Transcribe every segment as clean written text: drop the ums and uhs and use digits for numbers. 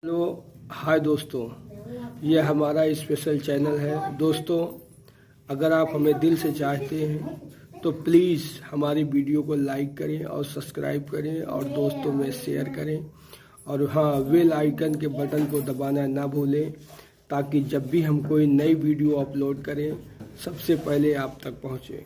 Hello hi दोस्तों, यह हमारा स्पेशल चैनल है। दोस्तों, अगर आप हमें दिल से चाहते हैं तो प्लीज़ हमारी वीडियो को लाइक करें और सब्सक्राइब करें और दोस्तों में शेयर करें। और हाँ, बेल आइकन के बटन को दबाना ना भूलें ताकि जब भी हम कोई नई वीडियो अपलोड करें सबसे पहले आप तक पहुँचे।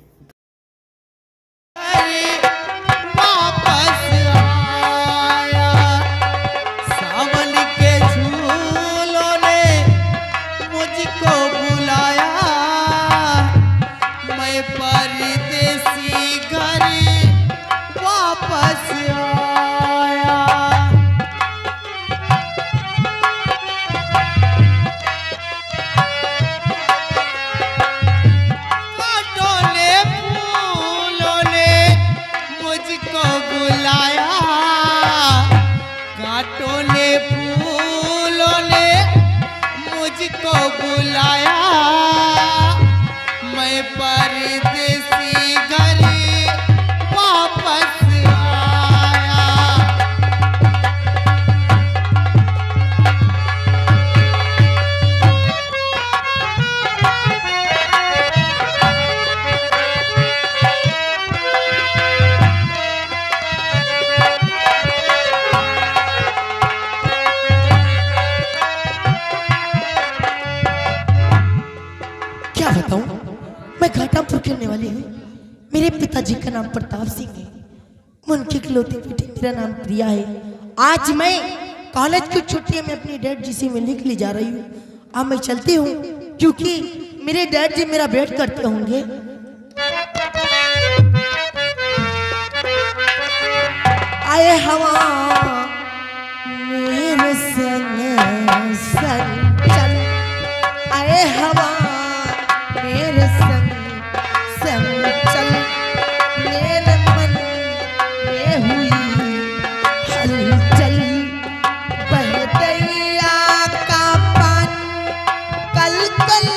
बुलाया मैं परदेसी घर वापस आया। क्या बताऊं, मैं घाटापुर के रहने वाली हूँ। मेरे पिताजी का नाम प्रताप सिंह है। मैं उनकी इकलौती बेटी, मेरा नाम प्रिया है। आज मैं कॉलेज की छुट्टियों में अपनी डैड जी से मिलने के लिए जा रही हूँ। अब मैं चलती हूँ क्योंकि मेरे डैड जी मेरा वेट करते होंगे। आए हवा मेरे संग संग चल, आए हवा मेरे संग संग चल, मेरे मन में हुई हलचल। बह दरिया का पानी कल कल,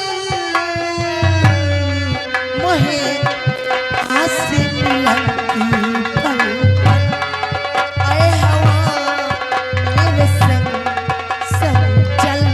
मोहे आसे मिलती पल पल। आए हवा मेरे संग संग चल।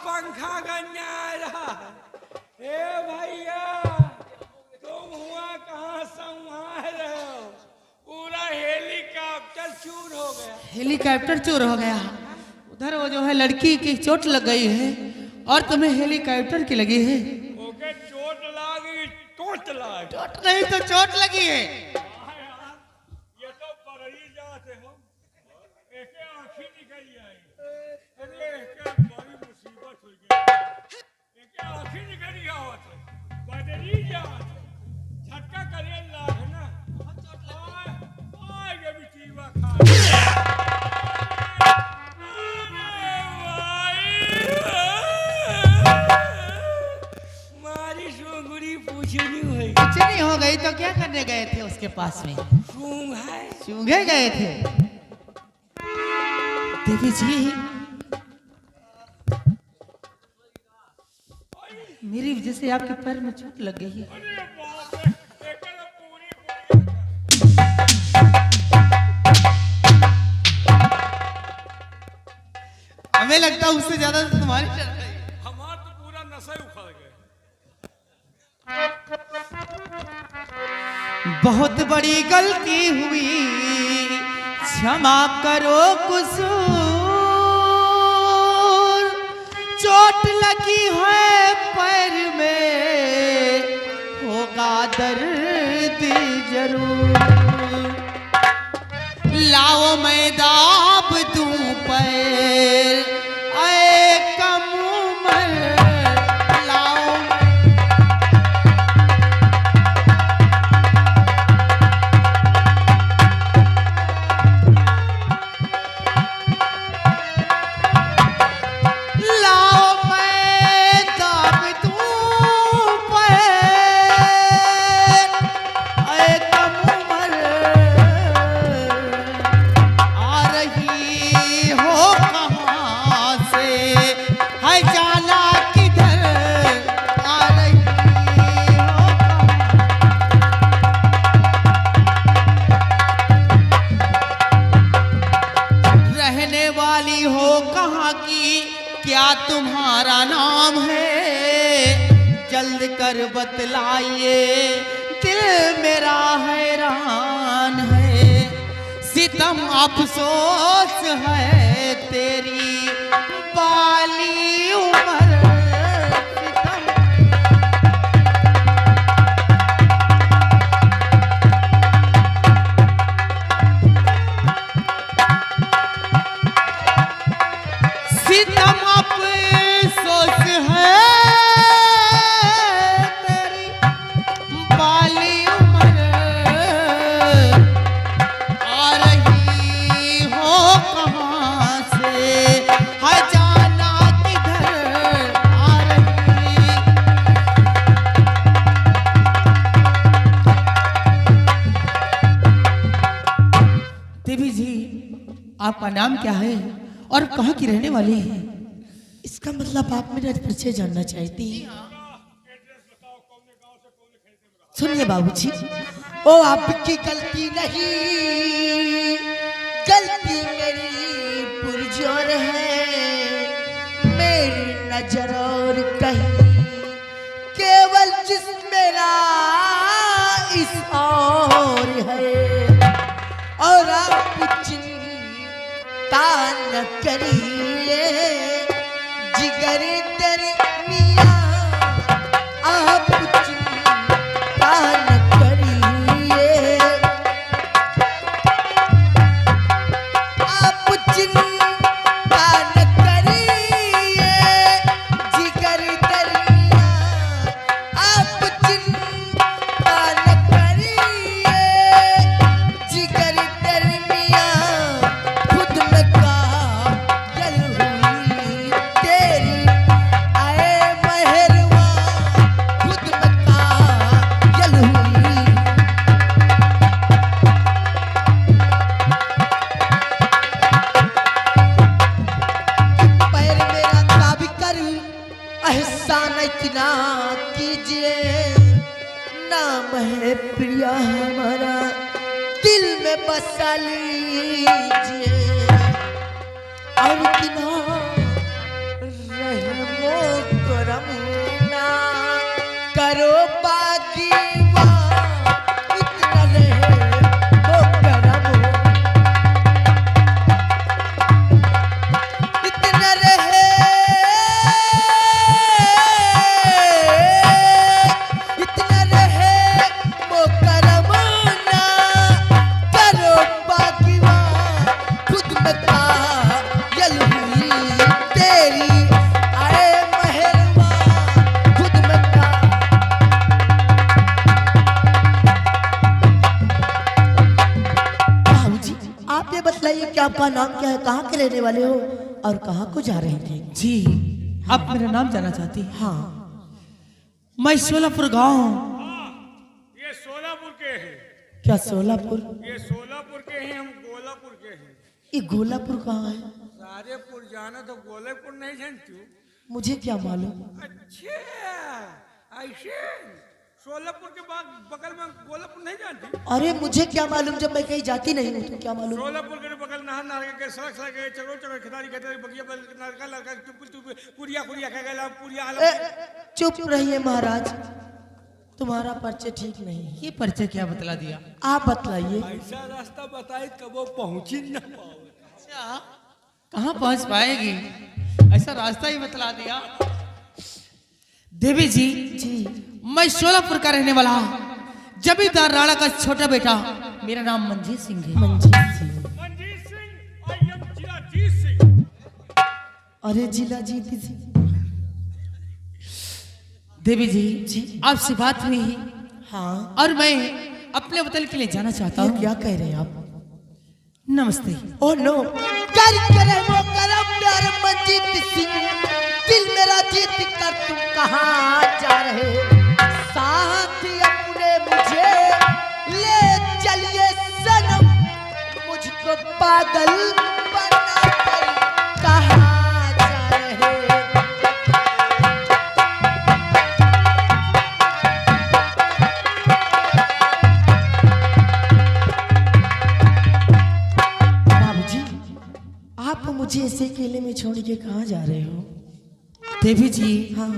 पंखा गन्यारा हे भैया, तुम हुआ कहाँ संभाल रहे हो? पूरा हेलीकॉप्टर चूर हो गया। हेलीकॉप्टर चोर हो गया। उधर वो जो है लड़की की चोट लग गई है और तुम्हें हेलीकॉप्टर की लगी है। ओके, चोट लगी, टोट लगी। चोट नहीं तो चोट लगी है। ये तो परही जाते हो, एके आँखी निकल जाएगी। अरे एके बड़ी मुसीबत हो गई, एके आँखी निकल गया होते, बदली जाते, झटका करे लागना। आए ये बिटीवा खा। मारी सोगुरी पूछनी हुई। कुछ नहीं हो गई तो क्या करने गए थे उसके पास में? सूंघ है, चूंघे गए थे। देवी जी, मेरी वजह से आपके पैर में चोट लग गई है। अरे बाप रे, एके तो पूरी हमें लगता है उससे ज्यादा तो तुम्हारी चल रही है। हमार तो पूरा नशा ही उखड़ गए। बहुत बड़ी गलती हुई, क्षमा करो कसूर। चोट लगी है पैर में, होगा दर्द जरूर। लाओ मैं दाब दूं पैर, आए कम उम्र लाओ। नाम है, जल्द कर बतलाइए, दिल मेरा हैरान है। सितम अफसोस है तेरी बाली उम्र, सितम अफसोस है तेरी बाली उम्र, आ रही हो कहाँ से, है जाना किधर आ रही। देवी जी, आपका नाम क्या है और कहाँ की रहने वाली है? इसका मतलब आप मेरा परिचय जानना चाहती हैं? सुनिए बाबूजी, ओ आपकी गलती नहीं, गलती मेरी पुरजोर है, मेरी नजर और कहीं, केवल जिस मेरा इस और है, और आप चिंता न करिए, जिगर तेरी मियां, आप चिंता न करिए, आप चिंता न करिए, जिगर तेरी मियां, आप चिंता न करिए, जिगर तेरी मियां, खुद में कायल हुई तेरी, आए मेहरवा, खुद में कायल हुई। पैर मेरा ताबी कर, एहसान इतना कीजिए, नाम है प्रिया हमारा, दिल में बसा लीजिए, और इतना रहमो करम ना करो बाकी वाह, इतना रहमो करम, इतना रहे, इतना रहे वो करम ना करो बाकी वाह, खुद में कायल हुई तेरी, आए मेहरवा, खुद में बाबूजी, आप ये बतलाइए कि आपका नाम क्या है, कहाँ के रहने वाले हो और कहाँ को जा रहे थे? जी, आप मेरा नाम जानना चाहती हैं? हाँ, मैं सोलापुर गांव, ये सोलापुर के हैं, क्या सोलापुर? ये सोलापुर के हैं, हम गोलापुर के हैं। ये गोलापुर कहाँ है? सारेपुर जाना तो गोलापुर नहीं जानती हूँ। मुझे क्या मालूम। अच्छा, ऐसे सोलापुर के बाद बगल में गोलापुर नहीं जानती? अरे मुझे क्या मालूम, जब मैं कहीं जाती नहीं हूँ तो क्या मालूम। सोलापुर के बगल नहर नार के सड़क सड़क के चलो चलो खिदारी खिदारी बगिया लड़का लड़का पुरिया पुरिया कह गया पुरिया ए, चुप रहिए महाराज, तुम्हारा परिचय ठीक नहीं है। ये परिचय क्या बतला दिया? आप बतलाइए। ऐसा रास्ता बताए कब वो पहुंची न पाओगे। अच्छा, कहाँ पहुंच पाएगी? ऐसा रास्ता ही बतला दिया। देवी जी, मैं सोलापुर का रहने वाला जमींदार राणा का छोटा बेटा, मेरा नाम मंजीत सिंह है। मंजीत सिंह? Manjeet Singh, I am Jilajeet Singh. अरे जिला जीती सिंह। देवी जी, आपसे बात हुई है हाँ, और मैं अपने वतन के लिए जाना चाहता ये हूँ। क्या कह रहे हैं आप? नमस्ते। ओ नो, कर करे वो करम प्यार मंजीत सिंह, दिल मेरा जीत कर तुम कहाँ जा रहे, साथ अपने मुझे ले चलिए सनम, मुझको पागल बना कर कहाँ जा रहे। बाबूजी, आप मुझे ऐसे अकेले में छोड़ के कहाँ जा रहे हो? देवी जी, हाँ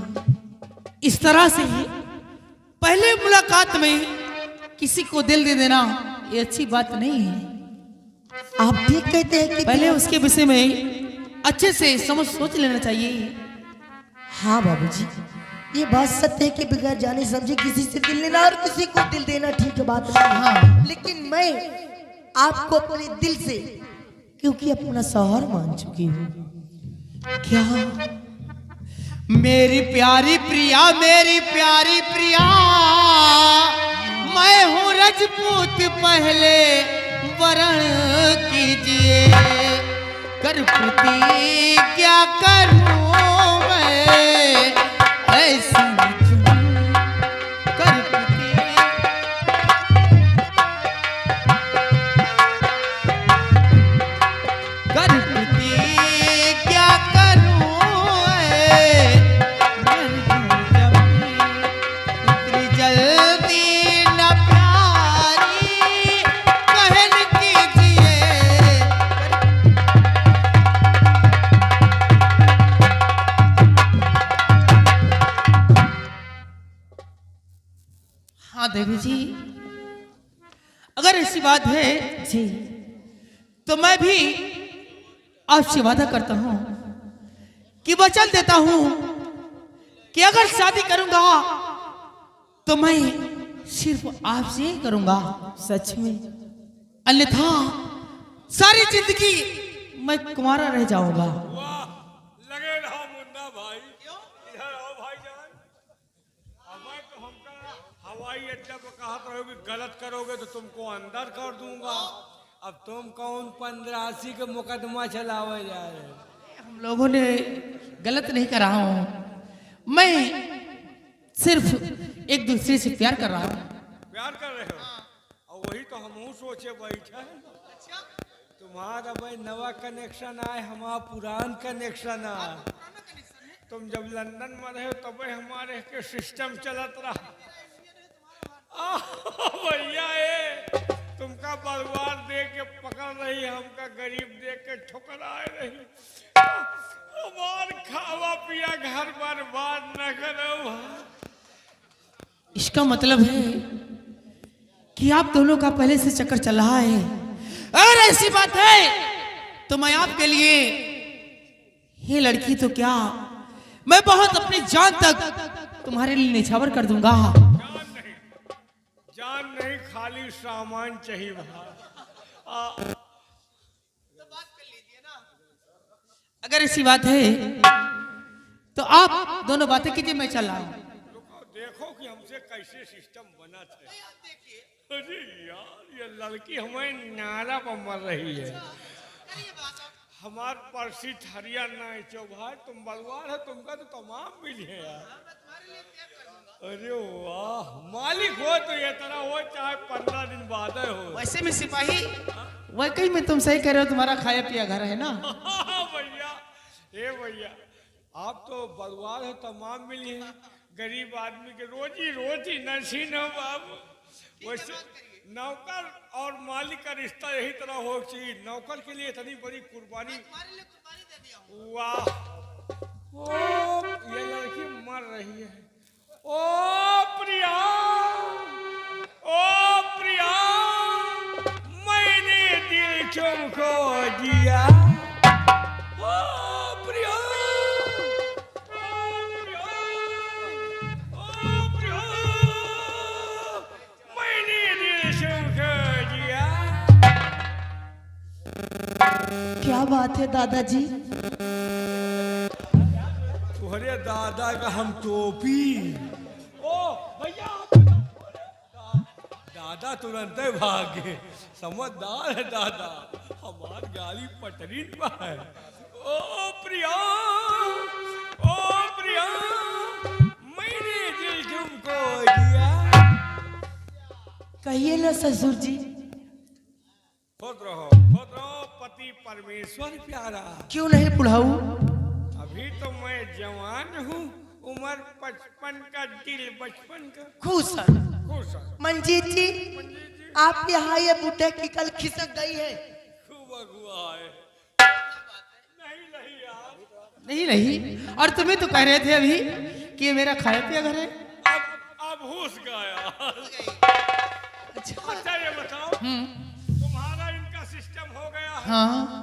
इस तरह से पहले मुलाकात में किसी को दिल दे देना ये अच्छी बात नहीं है। आप ठीक कहते हैं कि पहले उसके विषय में अच्छे से समझ सोच लेना चाहिए। हाँ बाबूजी, ये बात सत्य है कि बगैर जाने समझे किसी से दिल लेना और किसी को दिल देना ठीक बात नहीं है। हाँ। लेकिन मैं आपको अपने दिल से क्योंकि अपना शौहर मान चुकी हूँ। क्या मेरी प्यारी प्रिया, मेरी प्यारी प्रिया, मैं हूँ राजपूत, पहले वरण कीजिए। कर प्रतिज्ञा करूँ मैं ऐसी कर प्रतिज्ञा जल्दी न प्यारी कहन कीजिए। हाँ देवी जी, अगर ऐसी बात है जी तो मैं भी आपसे वादा करता हूं कि वचन देता हूं कि अगर शादी करूंगा तो मैं सिर्फ आपसे ही करूंगा, सच में। अन्यथा सारी जिंदगी मैं कुंवारा रह जाऊंगा। वाह, लगे रहो मुन्ना भाई। इधर आओ भाईजान। हवाई तो हमका हवाई अड्डा पर कहा रहोगे, गलत करोगे तो तुमको अंदर कर दूंगा। अब तुम कौन 1580 का मुकदमा चलावे जा रहे हो? हम लोगों ने गलत नहीं कर रहा हूं, मैं सिर्फ एक दूसरे से प्यार कर रहा हूं। प्यार कर रहे हो? और वही तो हम सोचे बैठे तुम्हारा भाई नवा कनेक्शन आए, हमारा पुरान कनेक्शन आए। तुम जब लंदन में रहे तब हमारे के सिस्टम चलत रहा। भैया तुमका बलवार दे के पकड़ रही, हमका गरीब देख के ठुकराए रही। हमार खावा पिया घर बर्बाद न करो। इसका मतलब है कि आप दोनों का पहले से चक्कर चल रहा है। अगर ऐसी बात है तो मैं आपके लिए ये लड़की तो क्या, मैं बहुत अपनी जान तक तुम्हारे लिए निछावर कर दूंगा। जान नहीं, खाली सामान चाहिए भाई। अगर ऐसी बात है तो आप दोनों बातें कीजिए, मैं चल रहा हूं। देखो कि हमसे कैसे सिस्टम बना था। अरे यार ये लड़की हमें नारा पर मर रही है। हमार परसी थरिया नहीं चो भाई, तुम बलवार है, तुमका तो तमाम मिली है यार। अरे वाह, मालिक हो तो ये तरह हो, चाहे 15 दिन बाद हो। वैसे में सिपाही, वही में तुम सही कह रहे हो, तुम्हारा खाया पिया घर है ना। भैया, ए भैया, आप तो बलवार है, तमाम मिली है। गरीब आदमी के रोजी रोटी नसीन हो बाबू। वैसे नौकर और मालिक का रिश्ता यही तरह हो चाहिए। नौकर के लिए इतनी बड़ी कुर्बानी। वाह, ओ ये लड़की मर रही है। ओ प्रिया, ओ प्रिया, मैंने दिल तुमको दिया। ओ प्रिया, ओ प्रिया, ओ प्रिया, मैंने दिल तुमको दिया। क्या बात है दादाजी? तुम्हारे दादा का हम टोपी। ओ भैया, दादा तुरंत भाग गए। समझदार है दादा, हमार गाड़ी पटरी पर है। ओ प्रिया, ओ प्रिया, मैंने दिल तुमको दिया। कहिए ना ससुर जी। खुद रहो पति परमेश्वर प्यारा। क्यों नहीं बुढ़ाऊ? अभी तो मैं जवान हूँ, उम्र 55 का, दिल 55 का। खुश खुश है। मंजीत जी, आप यहाँ ये बूढ़े की कल खिसक गई है। खूब अगुआ है। नहीं नहीं यार, नहीं नहीं, और तुम्हें तो कह रहे थे अभी कि ये मेरा खाया पिया घर है। अब होश गया। अच्छा अच्छा ये बताओ, तुम्हारा इनका सिस्टम हो गया है? हाँ